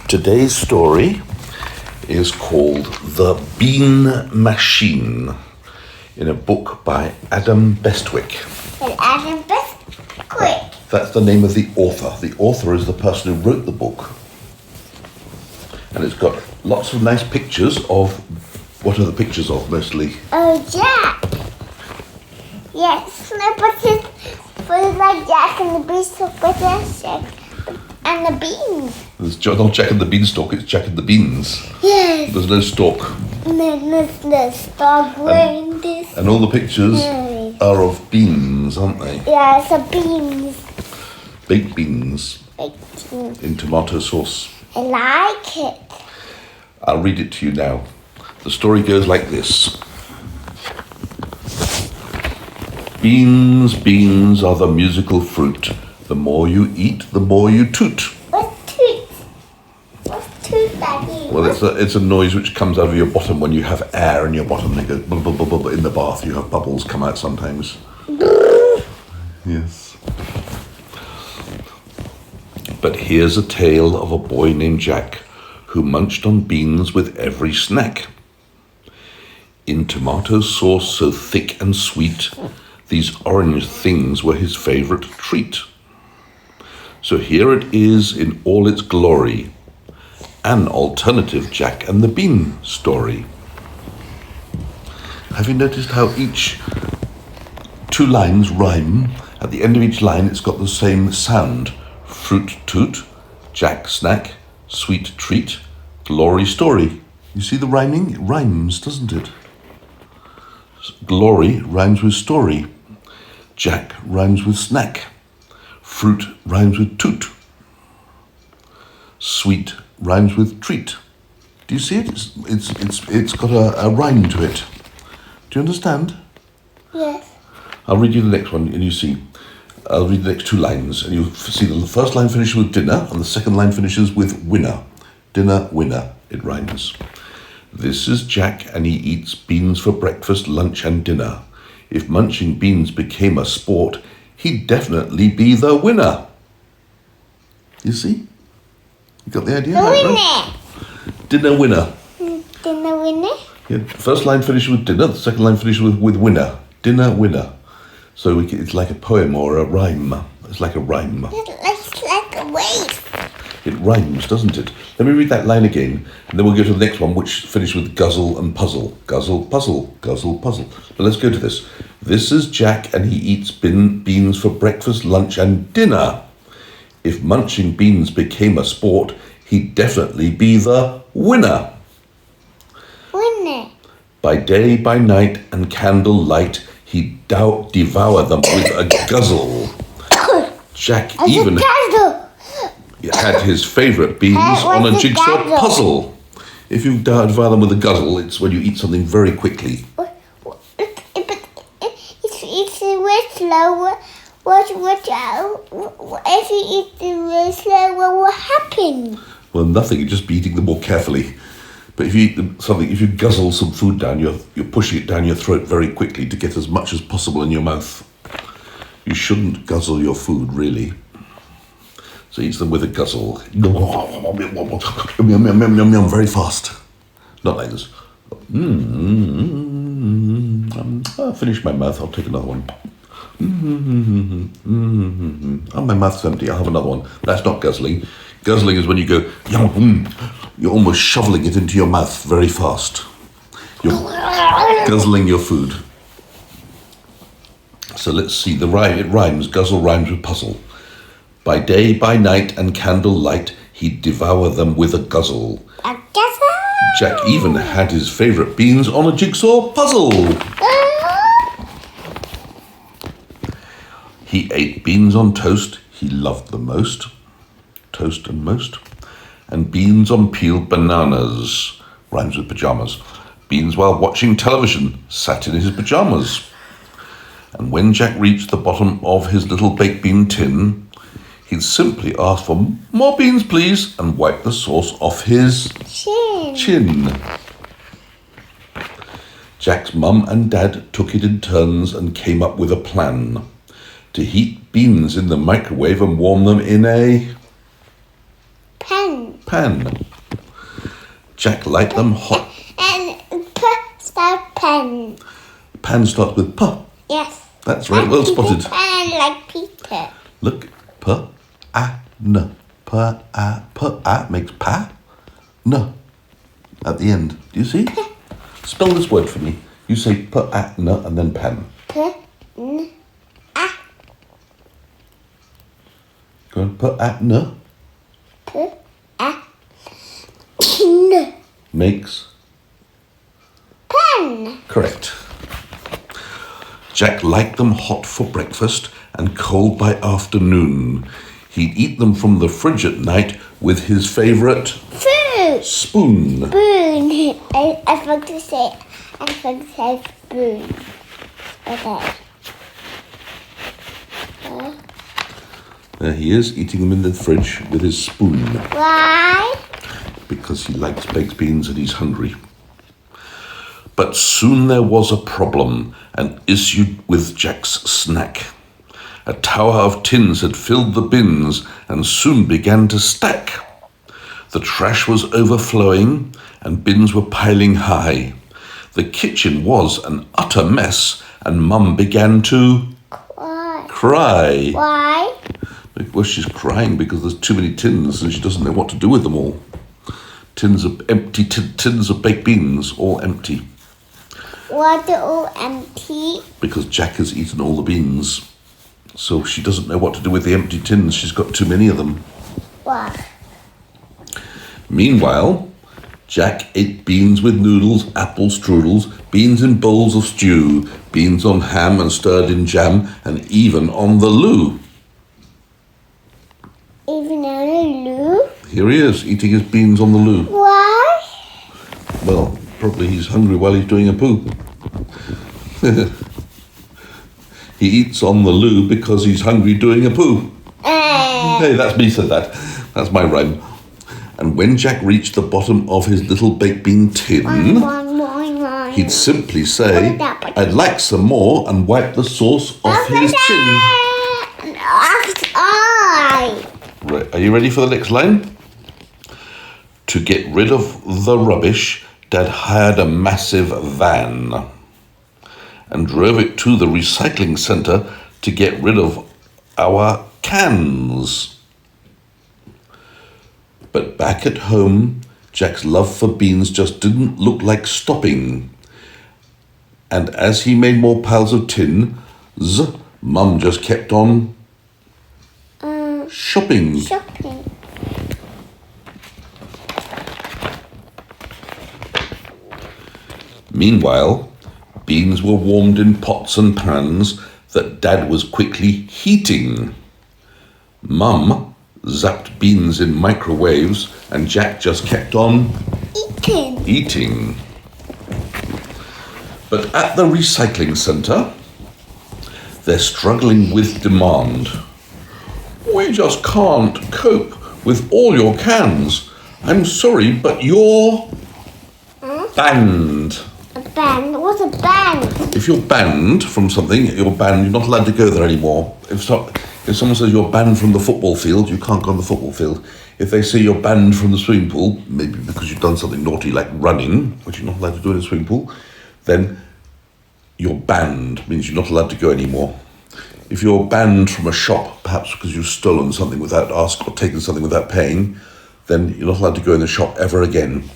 Today's story is called The Bean Machine in a book by Adam Bestwick. Adam Bestwick. That's the name of the author. The author is the person who wrote the book. And it's got lots of nice pictures of... What are the pictures of, mostly? Oh, Jack. Yes, no, but it's like Jack and the Beanstalk, but that's Jack and the beans. It's not Jack and the Beanstalk, it's Jack and the Beans. Yes. There's no stalk. There's the stalk wearing this. And all the pictures are of beans, aren't they? Yeah, it's a beans. Baked beans. Baked beans. In tomato sauce. I like it. I'll read it to you now. The story goes like this. Beans, beans are the musical fruit. The more you eat, the more you toot. What's toot? What's toot, Daddy? Well, it's a noise which comes out of your bottom when you have air in your bottom. They go bubble, bubble, bubble. In the bath, you have bubbles come out sometimes. Yes. But here's a tale of a boy named Jack who munched on beans with every snack. In tomato sauce so thick and sweet, these orange things were his favourite treat. So here it is in all its glory, an alternative Jack and the Bean story. Have you noticed how each two lines rhyme? At the end of each line it's got the same sound. Fruit toot, Jack snack, sweet treat, glory story. You see the rhyming? It rhymes, doesn't it? Glory rhymes with story. Jack rhymes with snack. Fruit rhymes with toot. Sweet rhymes with treat. Do you see it? It's got a rhyme to it. Do you understand? Yes. I'll read you the next one and you see. I'll read the next two lines and you'll see the first line finishes with dinner and the second line finishes with winner. Dinner, winner. It rhymes. This is Jack and he eats beans for breakfast, lunch and dinner. If munching beans became a sport, he'd definitely be the winner. You see? You got the idea? Winner. Dinner, winner. Dinner, winner. Yeah, first line finishes with dinner, the second line finishes with winner. Dinner, winner. So it's like a poem or a rhyme. It's like a rhyme. It's like a wave. It rhymes, doesn't it? Let me read that line again, and then we'll go to the next one, which finishes with guzzle and puzzle. Guzzle, puzzle, guzzle, puzzle. But let's go to this. This is Jack, and he eats beans for breakfast, lunch, and dinner. If munching beans became a sport, he'd definitely be the winner. Winner. By day, by night, and candle light, he'd devour them with a guzzle. Jack even had his favourite beans on a jigsaw puzzle. If you devour them with a guzzle, it's when you eat something very quickly. But it's real slow. If you eat them real slow, what will happen? Well, nothing. You just be eating them more carefully. But if you eat something, if you guzzle some food down, you're pushing it down your throat very quickly to get as much as possible in your mouth. You shouldn't guzzle your food, really. So eat them with a guzzle. Very fast. Not like this. I'll finish my mouth. I'll take another one. Oh, my mouth's empty. I'll have another one. That's not guzzling. Guzzling is when you go, you're almost shoveling it into your mouth very fast. You're guzzling your food. So let's see. It rhymes. Guzzle rhymes with puzzle. By day, by night, and candle light, he'd devour them with a guzzle. A guzzle. Jack even had his favourite beans on a jigsaw puzzle. He ate beans on toast, he loved the most. Toast and most. And beans on peeled bananas. Rhymes with pyjamas. Beans while watching television, sat in his pyjamas. And when Jack reached the bottom of his little baked bean tin, he'd simply ask for more beans, please, and wipe the sauce off his chin. Jack's mum and dad took it in turns and came up with a plan to heat beans in the microwave and warm them in a Pen. Pen. Jack liked them hot. And P start pen. Pen starts with P. Yes. That's right, well spotted. Pen like Peter. Look, P, A, N. P, A makes pa, N at the end. Do you see? Spell this word for me. You say P, A, N and then pen. P, N, A. Go on, P, A, N. P, A, N. Makes Pen. correct. Jack liked them hot for breakfast and cold by afternoon. He'd eat them from the fridge at night with his favourite Food. spoon. Spoon. I forgot to say. I forgot to say spoon. Okay. There he is, eating them in the fridge with his spoon. Why? Because he likes baked beans and he's hungry. But soon there was a problem, an issue with Jack's snack. A tower of tins had filled the bins and soon began to stack. The trash was overflowing and bins were piling high. The kitchen was an utter mess and Mum began to cry. Why? Well, she's crying because there's too many tins and she doesn't know what to do with them all. Tins of empty tins of baked beans, all empty. Why they're all empty? Because Jack has eaten all the beans. So she doesn't know what to do with the empty tins. She's got too many of them. Why? Meanwhile, Jack ate beans with noodles, apple strudels, beans in bowls of stew, beans on ham and stirred in jam, and even on the loo. Even on a loo? Here he is, eating his beans on the loo. Why? Well, probably he's hungry while he's doing a poo. He eats on the loo because he's hungry doing a poo. Hey, that's me said that. That's my rhyme. And when Jack reached the bottom of his little baked bean tin, he'd simply say, "I'd like some more," and wipe the sauce off his chin. Right, are you ready for the next line? To get rid of the rubbish, Dad hired a massive van and drove it to the recycling centre to get rid of our cans. But back at home, Jack's love for beans just didn't look like stopping. And as he made more piles of tins, Mum just kept on shopping. Meanwhile, beans were warmed in pots and pans that Dad was quickly heating. Mum zapped beans in microwaves and Jack just kept on eating. But at the recycling centre, they're struggling with demand. We just can't cope with all your cans. I'm sorry, but you're banned. A band? What's a band? If you're banned from something, you're banned. You're not allowed to go there anymore. If someone says you're banned from the football field, you can't go on the football field. If they say you're banned from the swimming pool, maybe because you've done something naughty like running, which you're not allowed to do in a swimming pool, then you're banned, means you're not allowed to go anymore. If you're banned from a shop, perhaps because you've stolen something without asking or taken something without paying, then you're not allowed to go in the shop ever again.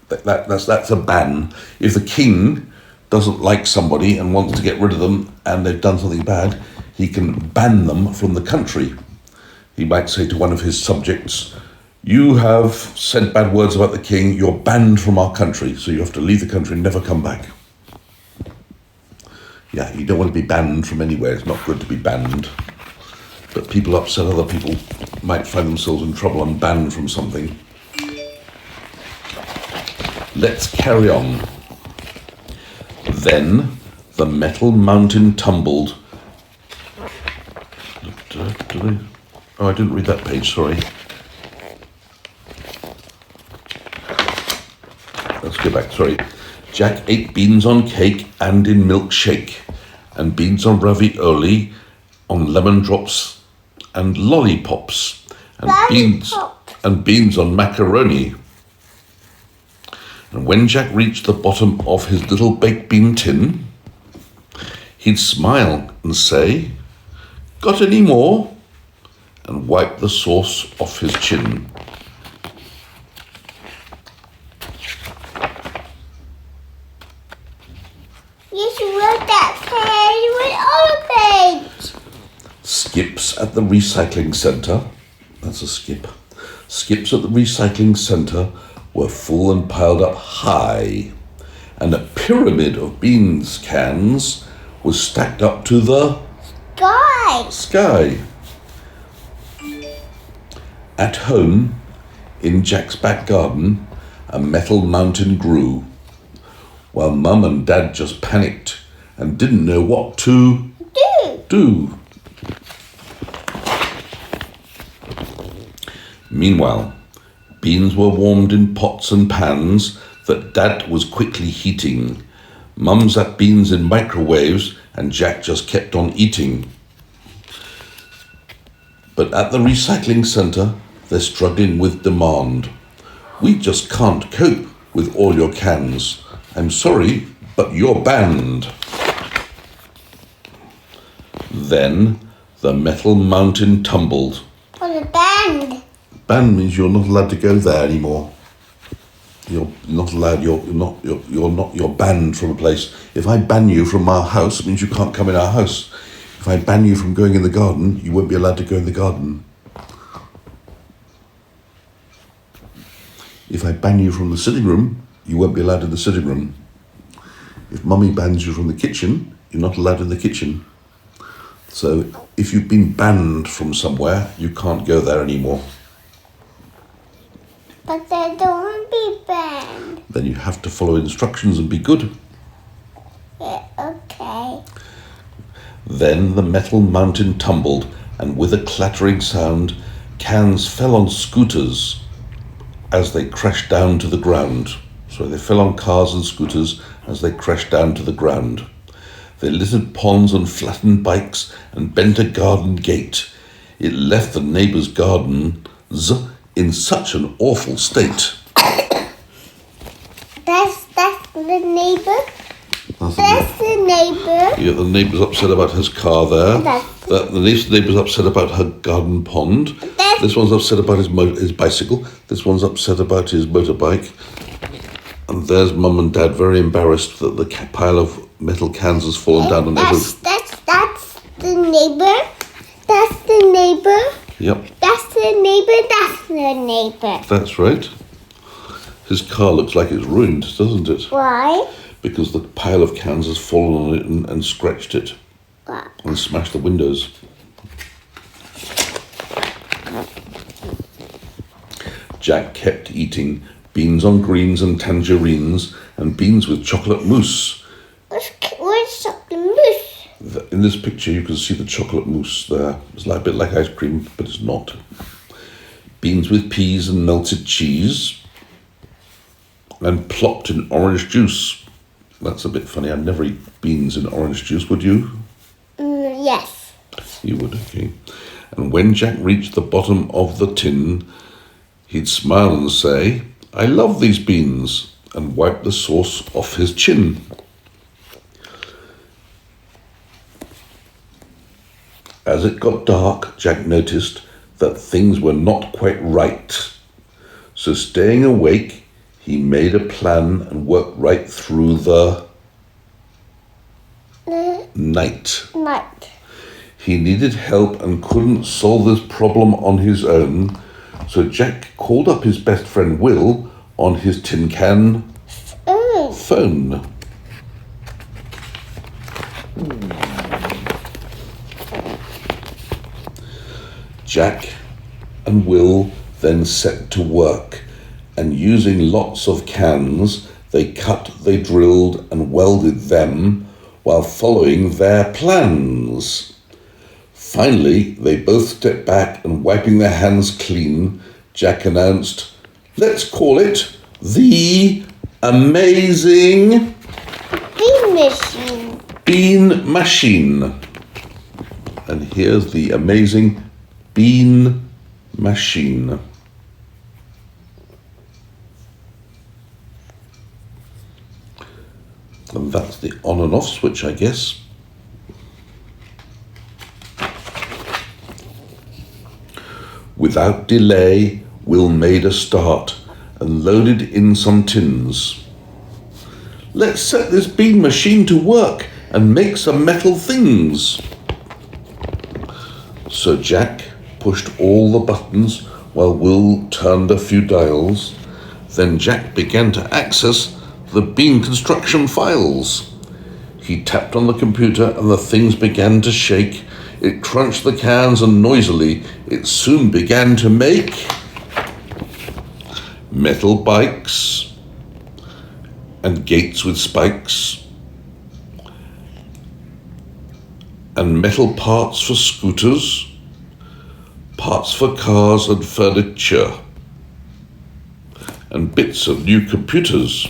That's a ban. If the king doesn't like somebody and wants to get rid of them and they've done something bad, he can ban them from the country. He might say to one of his subjects, "You have said bad words about the king, you're banned from our country, so you have to leave the country and never come back." Yeah, you don't want to be banned from anywhere. It's not good to be banned. But people upset other people might find themselves in trouble and banned from something. Let's carry on. Then the metal mountain tumbled. Oh, I didn't read that page, sorry. Let's go back, sorry. Jack ate beans on cake and in milkshake, and beans on ravioli, on lemon drops and lollipops, and beans and beans on macaroni. And when Jack reached the bottom of his little baked bean tin, he'd smile and say, "Got any more?" and wipe the sauce off his chin. Yes, you wrote that page with all page. Skips at the recycling centre. That's a skip. Skips at the recycling centre were full and piled up high, and a pyramid of beans cans was stacked up to the sky. At home, in Jack's back garden, a metal mountain grew, while Mum and Dad just panicked and didn't know what to do. Meanwhile, beans were warmed in pots and pans that Dad was quickly heating. Mum zapped beans in microwaves and Jack just kept on eating. But at the recycling centre, they're struggling with demand. "We just can't cope with all your cans. I'm sorry, but you're banned." Then the metal mountain tumbled. What's a band? Banned means you're not allowed to go there anymore. You're not allowed. You're banned from a place. If I ban you from our house, it means you can't come in our house. If I ban you from going in the garden, you won't be allowed to go in the garden. If I ban you from the sitting room, you won't be allowed in the sitting room. If Mummy bans you from the kitchen, you're not allowed in the kitchen. So if you've been banned from somewhere, you can't go there anymore. But they don't be banned. Then you have to follow instructions and be good. Yeah, okay. Then the metal mountain tumbled, and with a clattering sound, cans fell on scooters as they crashed down to the ground. So they fell on cars and scooters as they crashed down to the ground. They littered ponds and flattened bikes and bent a garden gate. It left the neighbour's gardens in such an awful state. That's the neighbour. That's the neighbour. Yeah, the neighbour's upset about his car there. The neighbour's upset about her garden pond. This one's upset about his bicycle. This one's upset about his motorbike. And there's Mum and Dad very embarrassed that the pile of metal cans has fallen down on everyone. That's the neighbour. That's the neighbour. Yep. That's the neighbour. That's the neighbour. That's right. His car looks like it's ruined, doesn't it? Why? Because the pile of cans has fallen on it and scratched it. What? And smashed the windows. Jack kept eating beans on greens and tangerines and beans with chocolate mousse. What's chocolate mousse? In this picture you can see the chocolate mousse there. It's like a bit like ice cream, but it's not. Beans with peas and melted cheese and plopped in orange juice. That's a bit funny. I'd never eat beans in orange juice, would you? Yes. You would, okay. And when Jack reached the bottom of the tin, he'd smile and say, "I love these beans," and wipe the sauce off his chin. As it got dark, Jack noticed that things were not quite right. So staying awake, he made a plan and worked right through the night. He needed help and couldn't solve this problem on his own, so Jack called up his best friend Will on his tin can phone. Jack and Will then set to work, and using lots of cans, they cut, they drilled and welded them while following their plans. Finally, they both stepped back and wiping their hands clean, Jack announced, "Let's call it the amazing bean machine." And here's the amazing bean machine. And that's the on and off switch, I guess. Without delay, Will made a start and loaded in some tins. Let's set this bean machine to work and make some metal things. So Jack pushed all the buttons while Will turned a few dials. Then Jack began to access the bean construction files. He tapped on the computer and the things began to shake. It crunched the cans and noisily it soon began to make metal bikes and gates with spikes and metal parts for scooters, parts for cars and furniture, and bits of new computers.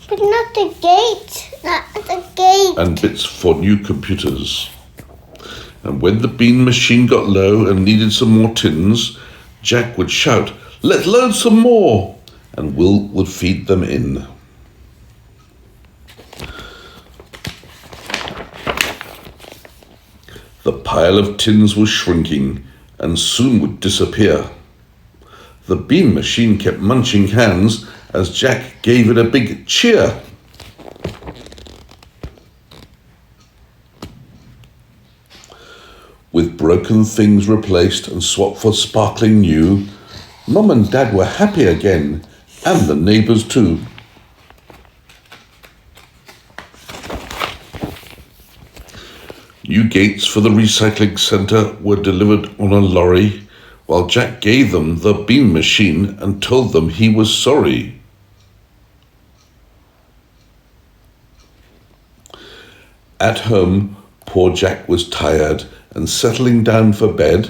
But not the gate. Not the gate. And bits for new computers. And when the bean machine got low and needed some more tins, Jack would shout, "Let's load some more!" And Will would feed them in. The pile of tins was shrinking and soon would disappear. The bean machine kept munching cans as Jack gave it a big cheer. With broken things replaced and swapped for sparkling new, Mum and Dad were happy again, and the neighbours too. New gates for the recycling centre were delivered on a lorry, while Jack gave them the bean machine and told them he was sorry. At home, poor Jack was tired and settling down for bed.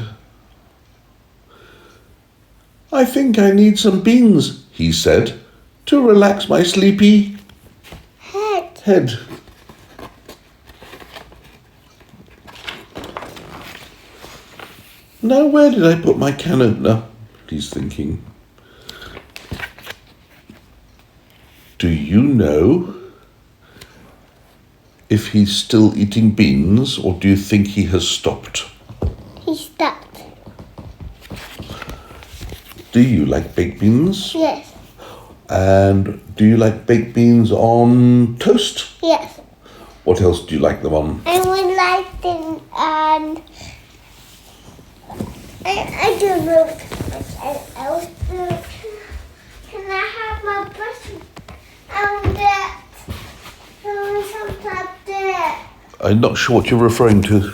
"I think I need some beans," he said, "to relax my sleepy head." Now where did I put my can opener? He's thinking. Do you know if he's still eating beans, or do you think he has stopped? He stopped. Do you like baked beans? Yes. And do you like baked beans on toast? Yes. What else do you like them on? I would like them and I don't know what else. Can I have my brush and that? Sometimes there. I'm not sure what you're referring to.